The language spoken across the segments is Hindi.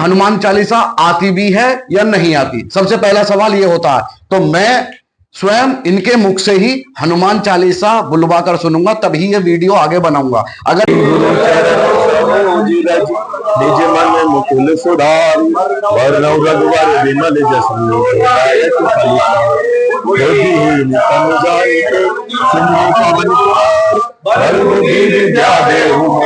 हनुमान चालीसा आती भी है या नहीं आती? सबसे पहला सवाल ये होता है। तो मैं स्वयं इनके मुख से ही हनुमान चालीसा बुलवा कर सुनूंगा, तभी ये वीडियो आगे बनाऊंगा। अगर निज मन मुकुल सुधार वरनौ रघुवर विमल जसु तनु जाए सुनो पवन बल बुद्धि विद्या देहु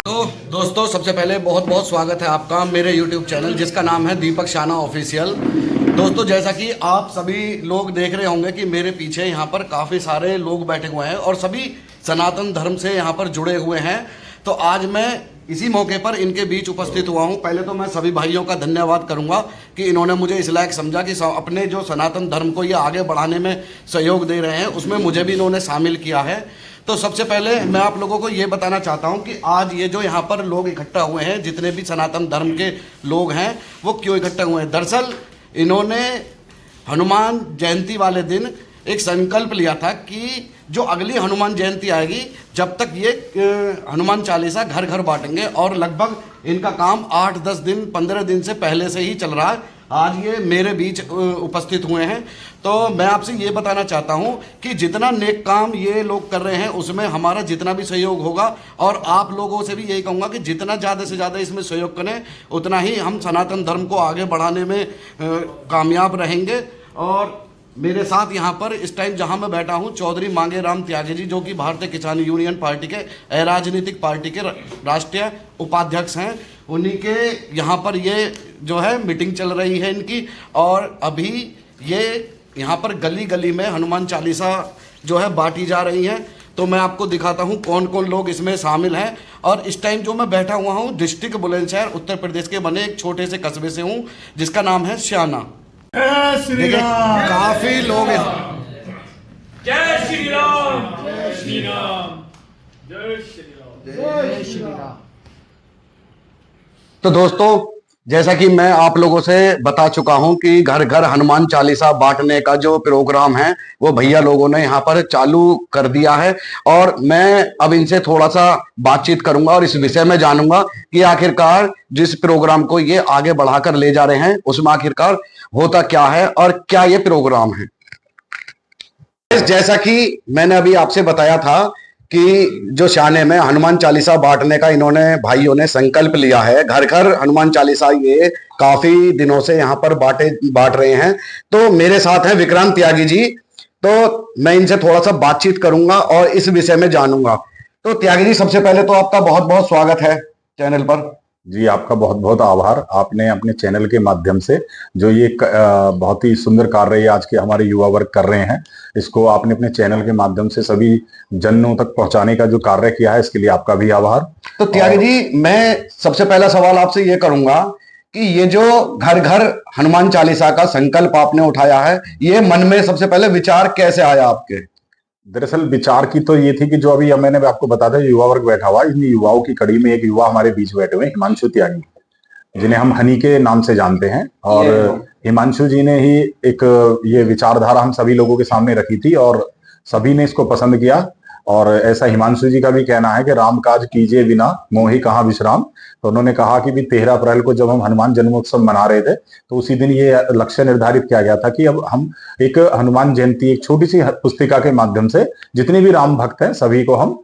तो दोस्तों, सबसे पहले बहुत बहुत स्वागत है आपका मेरे YouTube चैनल जिसका नाम है दीपक शाना ऑफिशियल। दोस्तों, जैसा कि आप सभी लोग देख रहे होंगे कि मेरे पीछे यहाँ पर काफ़ी सारे लोग बैठे हुए हैं और सभी सनातन धर्म से यहाँ पर जुड़े हुए हैं। तो आज मैं इसी मौके पर इनके बीच उपस्थित हुआ हूँ। पहले तो मैं सभी भाइयों का धन्यवाद करूँगा कि इन्होंने मुझे इस लायक समझा कि अपने जो सनातन धर्म को ये आगे बढ़ाने में सहयोग दे रहे हैं, उसमें मुझे भी इन्होंने शामिल किया है। तो सबसे पहले मैं आप लोगों को ये बताना चाहता हूँ कि आज ये जो यहाँ पर लोग इकट्ठा हुए हैं, जितने भी सनातन धर्म के लोग हैं, वो क्यों इकट्ठा हुए हैं। दरअसल इन्होंने हनुमान जयंती वाले दिन एक संकल्प लिया था कि जो अगली हनुमान जयंती आएगी, जब तक ये हनुमान चालीसा घर घर बांटेंगे। और लगभग इनका काम 8-10 दिन 15 दिन से पहले से ही चल रहा है। आज ये मेरे बीच उपस्थित हुए हैं। तो मैं आपसे ये बताना चाहता हूँ कि जितना नेक काम ये लोग कर रहे हैं, उसमें हमारा जितना भी सहयोग होगा, और आप लोगों से भी यही कहूँगा कि जितना ज़्यादा से ज़्यादा इसमें सहयोग करें, उतना ही हम सनातन धर्म को आगे बढ़ाने में कामयाब रहेंगे। और मेरे साथ यहाँ पर इस टाइम जहाँ मैं बैठा हूँ, चौधरी मांगेराम त्यागी जी, जो कि भारतीय किसान यूनियन पार्टी के अराजनीतिक पार्टी के राष्ट्रीय उपाध्यक्ष हैं। उन्हीं के यहाँ पर ये जो है मीटिंग चल रही है इनकी, और अभी ये यहाँ पर गली गली में हनुमान चालीसा जो है बांटी जा रही है। तो मैं आपको दिखाता हूँ कौन कौन लोग इसमें शामिल हैं। और इस टाइम जो मैं बैठा हुआ हूँ, डिस्ट्रिक्ट बुलंदशहर उत्तर प्रदेश के बने एक छोटे से कस्बे से हूँ, जिसका नाम है श्याना। देखिए, काफी लोग हैं। जय श्री राम, जय श्री राम, जय श्री राम, जय श्री राम। तो दोस्तों, जैसा कि मैं आप लोगों से बता चुका हूं कि घर घर हनुमान चालीसा बांटने का जो प्रोग्राम है, वो भैया लोगों ने यहाँ पर चालू कर दिया है। और मैं अब इनसे थोड़ा सा बातचीत करूंगा और इस विषय में जानूंगा कि आखिरकार जिस प्रोग्राम को ये आगे बढ़ाकर ले जा रहे हैं, उसमें आखिरकार होता क्या है और क्या ये प्रोग्राम है। जैसा कि मैंने अभी आपसे बताया था कि जो शाने में हनुमान चालीसा बांटने का इन्होंने भाइयों ने संकल्प लिया है, घर घर हनुमान चालीसा ये काफी दिनों से यहाँ पर बांट रहे हैं। तो मेरे साथ हैं विक्रांत त्यागी जी। तो मैं इनसे थोड़ा सा बातचीत करूंगा और इस विषय में जानूंगा। तो त्यागी जी, सबसे पहले तो आपका बहुत बहुत स्वागत है चैनल पर। जी, आपका बहुत बहुत आभार। आपने अपने चैनल के माध्यम से जो ये बहुत ही सुंदर कार्य आज के हमारे युवा वर्ग कर रहे हैं, इसको आपने अपने चैनल के माध्यम से सभी जनों तक पहुंचाने का जो कार्य किया है, इसके लिए आपका भी आभार। तो त्यागी जी, मैं सबसे पहला सवाल आपसे ये करूंगा कि ये जो घर घर हनुमान चालीसा का संकल्प आपने उठाया है, ये मन में सबसे पहले विचार कैसे आया आपके? दरअसल विचार की तो ये थी कि जो अभी मैंने आपको बताया था, युवा वर्ग बैठा हुआ, इन युवाओं की कड़ी में एक युवा हमारे बीच बैठे हुए हिमांशु त्यागी, जिन्हें हम हनी के नाम से जानते हैं। और हिमांशु जी ने ही एक ये विचारधारा हम सभी लोगों के सामने रखी थी और सभी ने इसको पसंद किया। और ऐसा हिमांशु जी का भी कहना है कि राम काज कीजिए बिना मोहि कहाँ विश्राम। तो उन्होंने कहा कि भी 13 अप्रैल को जब हम हनुमान जन्मोत्सव मना रहे थे, तो उसी दिन ये लक्ष्य निर्धारित किया गया था कि अब हम एक हनुमान जयंती, एक छोटी सी पुस्तिका के माध्यम से जितने भी राम भक्त हैं सभी को हम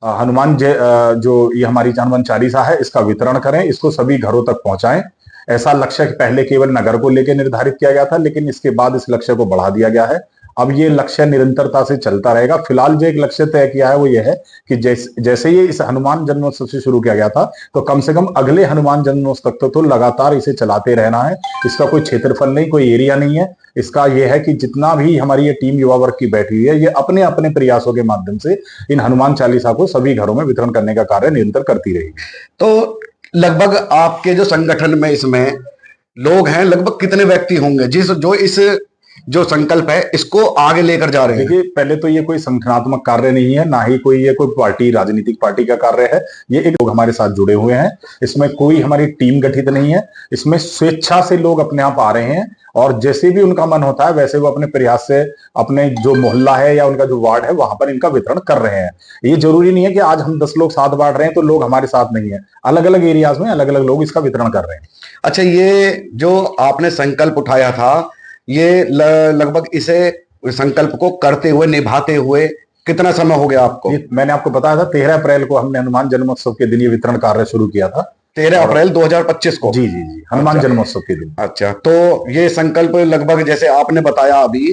हनुमान जो ये हमारी हनुमान चालीसा है, इसका वितरण करें, इसको सभी घरों तक पहुंचाएं। ऐसा लक्ष्य पहले केवल नगर को लेकर निर्धारित किया गया था, लेकिन इसके बाद इस लक्ष्य को बढ़ा दिया गया है। अब ये लक्ष्य निरंतरता से चलता रहेगा। फिलहाल जो एक लक्ष्य तय किया है वो ये है कि जैसे ये इस हनुमान जन्मोत्सव से शुरू किया गया था, तो कम से कम अगले हनुमान जन्मोत्सव तक तो लगातार इसे चलाते रहना है। इसका कोई क्षेत्रफल नहीं, कोई एरिया नहीं है। इसका यह है कि जितना भी हमारी ये टीम युवा वर्ग की बैठी हुई है, ये अपने अपने प्रयासों के माध्यम से इन हनुमान चालीसा को सभी घरों में वितरण करने का कार्य निरंतर करती रहेगी। तो लगभग आपके जो संगठन में इसमें लोग हैं, लगभग कितने व्यक्ति होंगे जो इस जो संकल्प है इसको आगे लेकर जा रहे हैं? देखिए, पहले तो ये कोई संगठनात्मक कार्य नहीं है, ना ही कोई ये कोई पार्टी, राजनीतिक पार्टी का कार्य है। ये एक लोग हमारे साथ जुड़े हुए हैं। इसमें कोई हमारी टीम गठित नहीं है। इसमें स्वेच्छा से लोग अपने आप आ रहे हैं और जैसे भी उनका मन होता है वैसे वो अपने प्रयास से अपने जो मोहल्ला है या उनका जो वार्ड है वहां पर इनका वितरण कर रहे हैं। ये जरूरी नहीं है कि आज हम 10 लोग साथ बांट रहे हैं तो लोग हमारे साथ नहीं है। अलग अलग एरियाज में अलग अलग लोग इसका वितरण कर रहे हैं। अच्छा, ये जो आपने संकल्प उठाया था, ये लगभग इसे संकल्प को करते हुए, निभाते हुए कितना समय हो गया आपको? मैंने आपको बताया था 13 अप्रैल को हमने हनुमान जन्मोत्सव के दिन ये वितरण कार्य शुरू किया था। 13 अप्रैल 2025 को? जी जी जी, हनुमान जन्मोत्सव के दिन। अच्छा, तो ये संकल्प लगभग जैसे आपने बताया अभी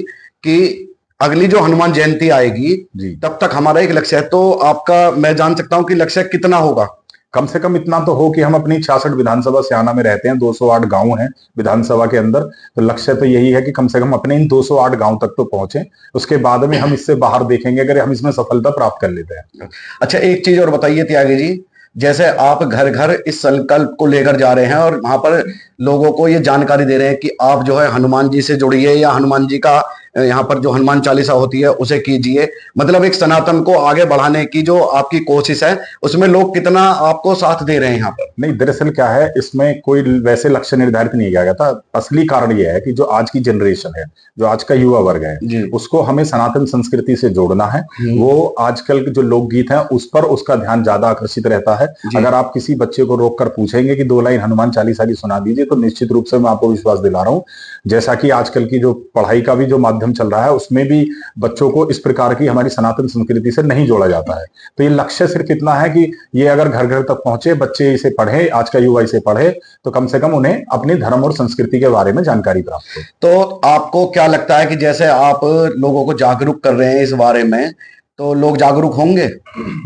कि अगली जो हनुमान जयंती आएगी जी, तब तक हमारा एक लक्ष्य है, तो आपका मैं जान सकता हूं कि लक्ष्य कितना होगा? कम से कम इतना तो हो कि हम अपनी 66 विधानसभा स्याना में रहते हैं, 208 गांव हैं विधानसभा के अंदर। तो लक्ष्य तो यही है कि कम से कम अपने इन 208 गांव तक तो पहुंचे। उसके बाद में हम इससे बाहर देखेंगे अगर हम इसमें सफलता प्राप्त कर लेते हैं। अच्छा, एक चीज और बताइए त्यागी जी, जैसे आप घर घर इस संकल्प को लेकर जा रहे हैं और वहां पर लोगों को ये जानकारी दे रहे हैं कि आप जो है हनुमान जी से जुड़िए या हनुमान जी का यहाँ पर जो हनुमान चालीसा होती है उसे कीजिए, मतलब एक सनातन को आगे बढ़ाने की जो आपकी कोशिश है उसमें लोग कितना आपको साथ दे रहे हैं यहाँ पर? नहीं, दरअसल क्या है, इसमें कोई वैसे लक्ष्य निर्धारित नहीं किया गया था। असली कारण यह है कि जो आज की जनरेशन है, जो आज का युवा वर्ग है, उसको हमें सनातन संस्कृति से जोड़ना है। वो आजकल के जो लोकगीत हैं उस पर उसका ध्यान ज्यादा आकर्षित रहता है। अगर आप किसी बच्चे को रोक कर पूछेंगे कि 2 लाइन हनुमान चालीसा की सुना दीजिए तो निश्चित रूप से मैं आपको विश्वास दिला रहा हूँ, जैसा कि आजकल की जो पढ़ाई का भी जो माध्यम चल रहा है उसमें भी बच्चों को इस प्रकार की हमारी सनातन संस्कृति से नहीं जोड़ा जाता है। तो ये लक्ष्य सिर्फ इतना है कि ये अगर घर घर तक पहुंचे, बच्चे इसे पढ़े, आज का युवा इसे पढ़े, तो कम से कम उन्हें अपने धर्म और संस्कृति के बारे में जानकारी प्राप्त हो। तो आपको क्या लगता है कि जैसे आप लोगों को जागरूक कर रहे हैं इस बारे में, तो लोग जागरूक होंगे?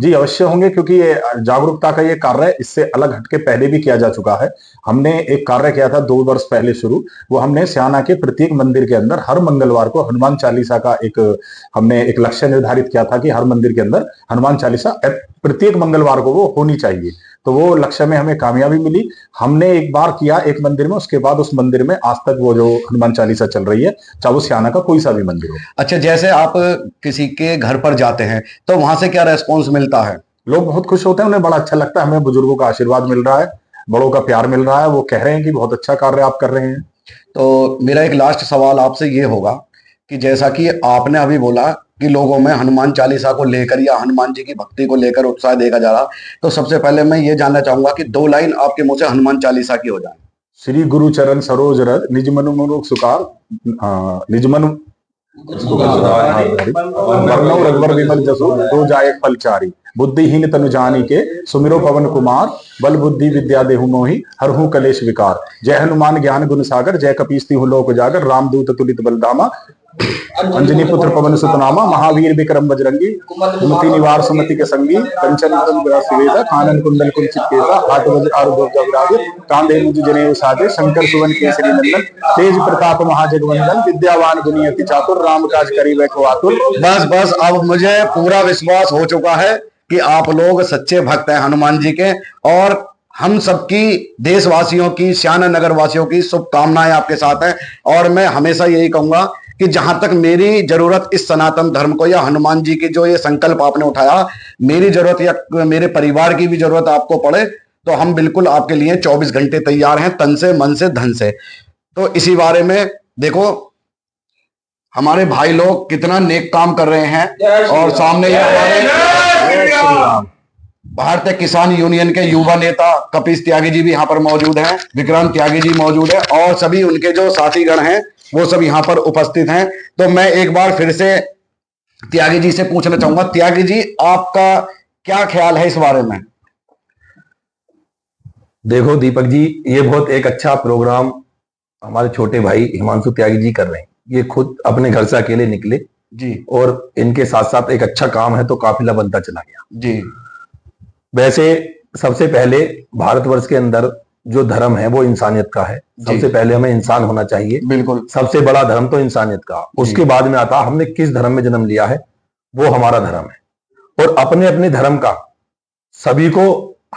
जी अवश्य होंगे, क्योंकि ये जागरूकता का ये कार्य इससे अलग हटके पहले भी किया जा चुका है। हमने एक कार्य किया था 2 वर्ष पहले शुरू, वो हमने स्याना के प्रत्येक मंदिर के अंदर हर मंगलवार को हनुमान चालीसा का हमने एक लक्ष्य निर्धारित किया था कि हर मंदिर के अंदर हनुमान चालीसा प्रत्येक मंगलवार को वो होनी चाहिए। तो वो लक्ष्य में हमें कामयाबी मिली। हमने एक बार किया एक मंदिर में, उसके बाद उस मंदिर में आज तक वो जो हनुमान चालीसा चल रही है, चाहे वो स्याना का कोई सा भी मंदिर हो। अच्छा, जैसे आप किसी के घर पर जाते हैं तो वहां से क्या रेस्पॉन्स मिलता है? लोग बहुत खुश होते हैं, उन्हें बड़ा अच्छा लगता है। हमें बुजुर्गों का आशीर्वाद मिल रहा है, बड़ों का प्यार मिल रहा है। वो कह रहे हैं कि बहुत अच्छा कार्य आप कर रहे हैं। तो मेरा एक लास्ट सवाल आपसे ये होगा कि जैसा कि आपने अभी बोला कि लोगों में हनुमान चालीसा को लेकर या हनुमान जी की भक्ति को लेकर उत्साह देखा जा रहा, तो सबसे पहले मैं ये जानना चाहूंगा कि 2 लाइन आपके मुंह से हनुमान चालीसा की हो जाए। श्री गुरु चरण सरोज रज निज मनु मनुख सुकार, निज मनु वर्णव रघुवर विमल जसु दो जाय फल चारी, बुद्धिहीन तनु जानी के सुमिरो पवन कुमार, बल बुद्धि विद्या देहु मोहि हरहु कलेश विकार। जय हनुमान ज्ञान गुण सागर, जय कपीस तिहु लोक उजागर, रामदूत तुलित बलधामा, अंजनी पुत्र पवन सुत नामा, महावीर विक्रम बजरंगी, कुमति निवार सुमति के संगी, कंचन वदन विराज सुवेदा, कानन कुंडल कुंचित केसा, हाथ वज्र आरुध्वज विराजे, कांधे मुझ जनेऊ साजे, शंकर सुवन केसरी नंदन, तेज प्रताप महाजगवंदन, विद्यावान गुणियति चातुर, राम काज करिबे को आतुर। बस अब मुझे पूरा विश्वास हो चुका है कि आप लोग सच्चे भक्त हैं हनुमान जी के, और हम सबकी, देशवासियों की, स्याना नगर वासियों की शुभकामनाएं आपके साथ हैं। और मैं हमेशा यही कहूंगा कि जहां तक मेरी जरूरत इस सनातन धर्म को या हनुमान जी की जो ये संकल्प आपने उठाया, मेरी जरूरत या मेरे परिवार की भी जरूरत आपको पड़े तो हम बिल्कुल आपके लिए 24 घंटे तैयार हैं, तन से, मन से, धन से। तो इसी बारे में देखो हमारे भाई लोग कितना नेक काम कर रहे हैं, और सामने ये हमारे भारतीय किसान यूनियन के युवा नेता कपीस त्यागी जी भी यहाँ पर मौजूद हैं, विक्रांत त्यागी जी मौजूद है, और सभी उनके जो साथीगण हैं वो सब यहाँ पर उपस्थित हैं। तो मैं एक बार फिर से त्यागी जी से पूछना चाहूंगा, त्यागी जी आपका क्या ख्याल है इस बारे में? देखो दीपक जी, ये बहुत एक अच्छा प्रोग्राम हमारे छोटे भाई हिमांशु त्यागी जी कर रहे हैं। ये खुद अपने घर से अकेले निकले जी, और इनके साथ साथ एक अच्छा काम है तो काफिला बनता चला गया जी। वैसे सबसे पहले भारतवर्ष के अंदर जो धर्म है वो इंसानियत का है। सबसे पहले हमें इंसान होना चाहिए, बिल्कुल सबसे बड़ा धर्म तो इंसानियत का। उसके बाद में आता हमने किस धर्म में जन्म लिया है, वो हमारा धर्म है। और अपने अपने धर्म का सभी को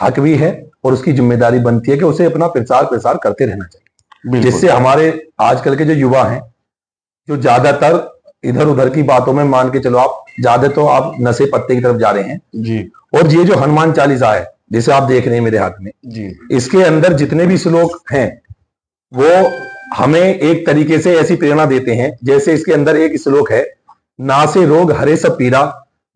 हक भी है और उसकी जिम्मेदारी बनती है कि उसे अपना प्रचार प्रसार करते रहना चाहिए, जिससे हमारे आजकल के जो युवा हैं, जो ज्यादातर इधर उधर की बातों में मान के चलो, आप ज्यादा तो आप नशे पत्ते की तरफ जा रहे हैं जी और ये जो हनुमान चालीसा है जिसे आप देख रहे हैं मेरे हाथ में, जी इसके अंदर जितने भी श्लोक हैं वो हमें एक तरीके से ऐसी प्रेरणा देते हैं। जैसे इसके अंदर एक श्लोक है, नासे रोग हरे सब पीरा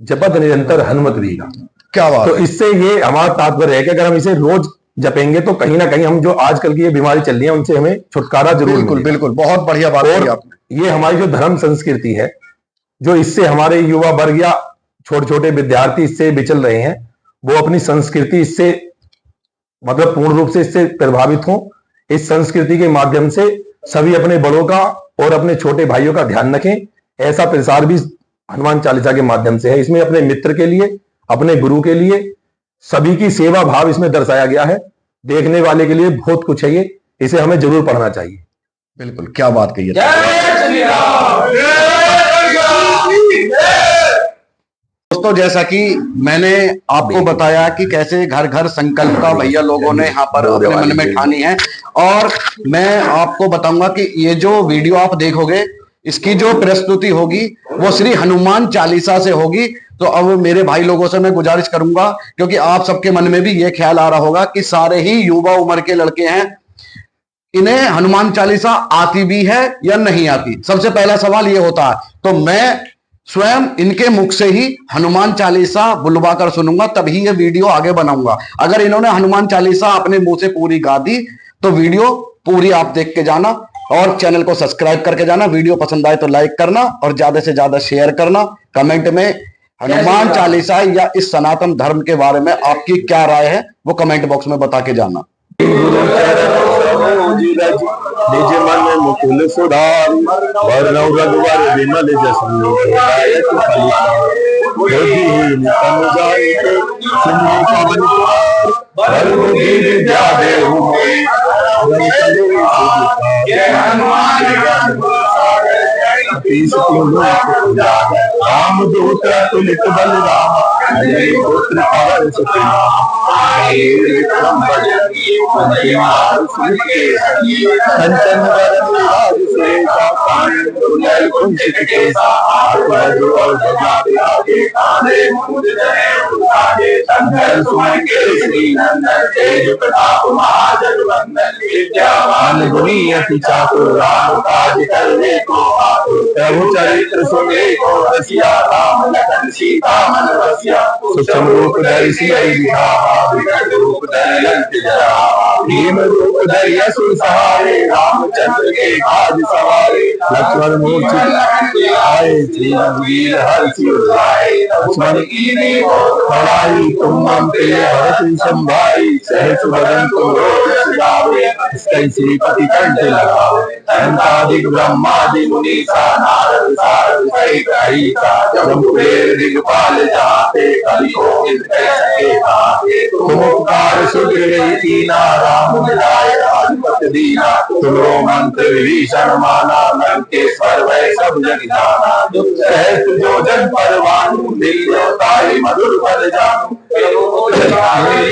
जपत निरंतर हनुमत वीरा। क्या बात तो इससे ये हमारा तात्पर्य है कि अगर हम इसे रोज जपेंगे तो कहीं ना कहीं हम जो आजकल की ये बीमारी चल रही है उनसे हमें छुटकारा जरूर बिल्कुल मिलेगा। बिल्कुल, बहुत बढ़िया बात और कही आपने। ये हमारी जो धर्म संस्कृति है, जो इससे हमारे युवा वर्ग या छोटे छोटे विद्यार्थी इससे विचल रहे हैं, वो अपनी संस्कृति इससे मतलब पूर्ण रूप से इससे प्रभावित हों। इस संस्कृति के माध्यम से सभी अपने बड़ों का और अपने छोटे भाइयों का ध्यान रखें। ऐसा प्रसार भी हनुमान चालीसा के माध्यम से है। इसमें अपने मित्र के लिए, अपने गुरु के लिए, सभी की सेवा भाव इसमें दर्शाया गया है। देखने वाले के लिए बहुत कुछ है ये, इसे हमें जरूर पढ़ना चाहिए। बिल्कुल, क्या बात कही है। जय श्री राम। दोस्तों, जैसा कि मैंने आपको बताया कि कैसे घर घर संकल्प का भैया लोगों ने यहाँ पर अपने मन में ठानी है, और मैं आपको बताऊंगा कि ये जो वीडियो आप देखोगे इसकी जो प्रस्तुति होगी वो श्री हनुमान चालीसा से होगी। तो अब मेरे भाई लोगों से मैं गुजारिश करूंगा, क्योंकि आप सबके मन में भी ये ख्याल आ रहा होगा कि सारे ही युवा उम्र के लड़के हैं, इन्हें हनुमान चालीसा आती भी है या नहीं आती। सबसे पहला सवाल ये होता है, तो मैं स्वयं इनके मुख से ही हनुमान चालीसा बुलवा कर सुनूंगा, तभी ये वीडियो आगे बनाऊंगा। अगर इन्होंने हनुमान चालीसा अपने मुंह से पूरी गा दी तो वीडियो पूरी आप देख के जाना और चैनल को सब्सक्राइब करके जाना। वीडियो पसंद आए तो लाइक करना और ज्यादा से ज्यादा शेयर करना। कमेंट में हनुमान चालीसा या इस सनातन धर्म के बारे में आपकी क्या राय है वो कमेंट बॉक्स में बता के जाना। निज मन मुकुल सुधारि वरनौ रघुवर विमल जसु दायक फलित तनु जाए सुनो पवन कुमार बुद्धि विद्या देहु मोहि राम दूत तुलित बल राम पुत्र पवन सुत कंचन वरन विराज सुरेशा कानन कुंचित केसा वज्र और ध्वजा विराजे कांधे मूंज जनेऊ संघर्ष सुमन केसरी नंदन तेज प्रताप महाजगवंदन विद्यावान गुणी अति चातुर राम काज करने को आतुर प्रभु चरित्र सुने को रसिया राम लखन सीता मन रसिया सूक्ष्म रूप धरि सियहि दिखावा विकट रूप धरि लंक जरावा भीम रूप धरि असुर सहारे रामचंद्र के काज सवारे लक्ष्मण मूर्ति आए श्री रघुवीर हर्षि उर लक्ष्मण कीन्ही बड़ाई तुम मम प्रिय भरत संभाई सहस बदन तुम रोज गावे इसकै श्रीपति कंठ लगावे संतादिक ब्रह्मादि मुनीसा नारद सारद सहित अहिसा जब कुबेर दिगपाल जाते कलि कोविद कैसे आते तुम उपकार सुग्रीव कीना राम मिलाए राजपत दीना तुमरो मंत्र विभीषण माना लंकेश्वर वै सब जग जाना दुख सहत जो जन परवानु दिव्योताई मधुर पद जानू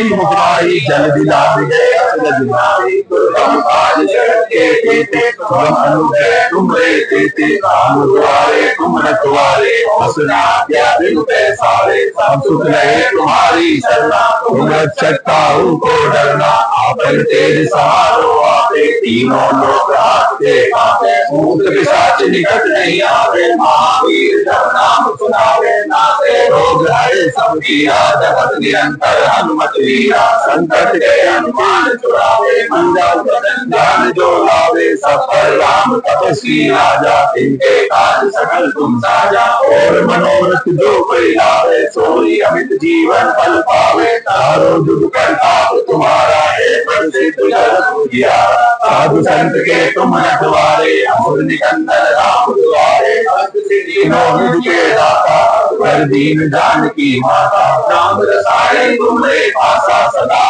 मुखमाई जल दिलावे जगत दिलावे दुर्गम काज जगत के पीते तुम अनुग्रह तुम रे देते राम द्वारे तुम रखवारे असुरा क्या बिन पैसारे सब सुख रहे तुम्हारी शरणा तुम रक्षकता को डरना आपन तेज सहारो आपे तीनों लोक आपके कापे भूत पिशाच निकट नहीं आवे महावीर जब नाम सुनावे नासे रोग हरे सब पीरा जगत निरंतर हनुमत वीरा संकट के हनुमान छुड़ावे मंगल वदन ध्यान जो लावे सब पर राम तपस्वी राजा इनके काज सकल तुम साजा और मनोरथ जो कोई लावे सोई अमित जीवन फल पावे तारो जुग प्रताप तुम्हारा है प्रसिद्ध जगत उजियारा साधु संत के तुम रखवारे असुर निकंदन राम द्वारे तीनों युग के दाता कर दीन जानकी माता राम रसायन तुम्हारे पासा सदा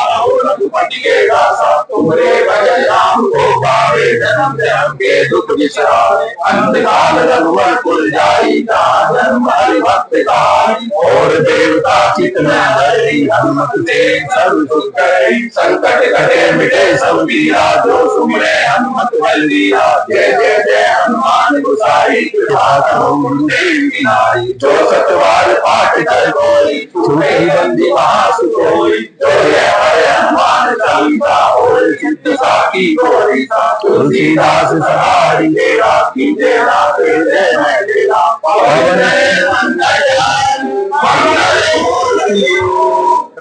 रघुपति के दासा तुम्हारे भजन राम को पावे जन्म जन्म के दुख विसरावे अंतकाल रघुवर कुल जाई जहाँ जन्म हरि भक्त का और देवता चित में हरि, हनुमत से सर्व सुख करई, संकट कटे मिटे सब पीरा, जो सुमिरे हनुमत बल बीरा। जय जय जय हनुमान गोसाई, कृपा करो गुरुदेव की नाई। जो सतवार पाठ कर कोई, छूटे बंदी महासुख होई। जो ये हरे हनुमान चालीसा, होय सिद्ध साखी गौरी सा। तुलसीदास सहारी तेरा, कीजे रात हृदय में तेरा। पवन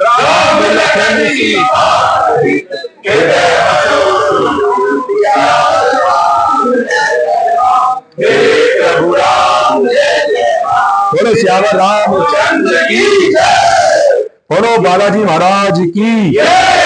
राम लखन सीता सहित, हृदय प्रभु राम जय जय राम। बोलो श्यामा रामचंद्र की जय। बोलो बालाजी महाराज की जय।